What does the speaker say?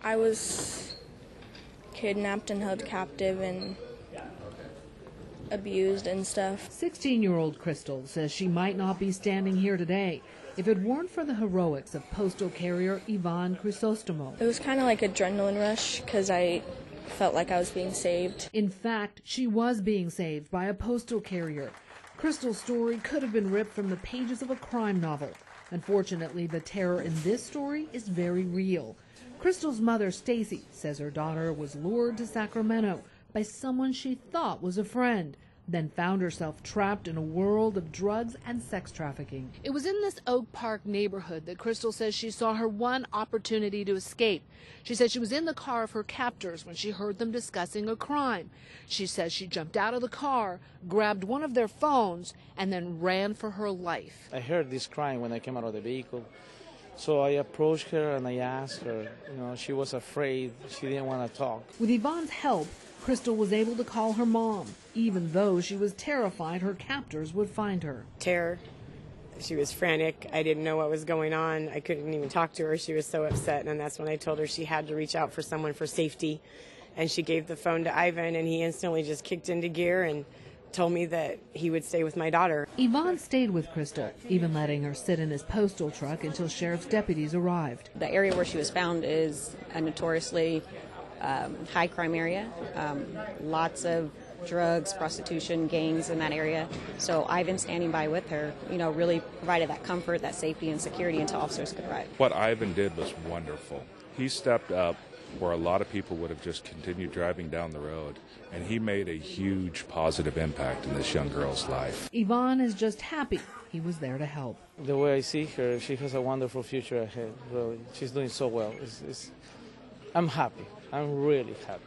I was kidnapped and held captive and abused and stuff. 16-year-old Crystal says she might not be standing here today if it weren't for the heroics of postal carrier Ivan Crisostomo. It was kind of like an adrenaline rush because I felt like I was being saved. In fact, she was being saved by a postal carrier. Crystal's story could have been ripped from the pages of a crime novel. Unfortunately, the terror in this story is very real. Crystal's mother, Stacy, says her daughter was lured to Sacramento by someone she thought was a friend, then found herself trapped in a world of drugs and sex trafficking. It was in this Oak Park neighborhood that Crystal says she saw her one opportunity to escape. She said she was in the car of her captors when she heard them discussing a crime. She says she jumped out of the car, grabbed one of their phones, and then ran for her life. I heard this crying when I came out of the vehicle. So I approached her and I asked her, she was afraid. She didn't want to talk. With Yvonne's help, Crystal was able to call her mom, even though she was terrified her captors would find her. Terror. She was frantic. I didn't know what was going on. I couldn't even talk to her. She was so upset, and that's when I told her she had to reach out for someone for safety. And she gave the phone to Ivan, and he instantly just kicked into gear and told me that he would stay with my daughter. Yvonne stayed with Crystal, even letting her sit in his postal truck until sheriff's deputies arrived. The area where she was found is a notoriously high crime area. Lots of drugs, prostitution, gangs in that area. So Ivan standing by with her, really provided that comfort, that safety and security until officers could arrive. What Ivan did was wonderful. He stepped up where a lot of people would have just continued driving down the road, and he made a huge positive impact in this young girl's life. Yvonne is just happy he was there to help. The way I see her, she has a wonderful future ahead, really. She's doing so well. I'm happy. I'm really happy.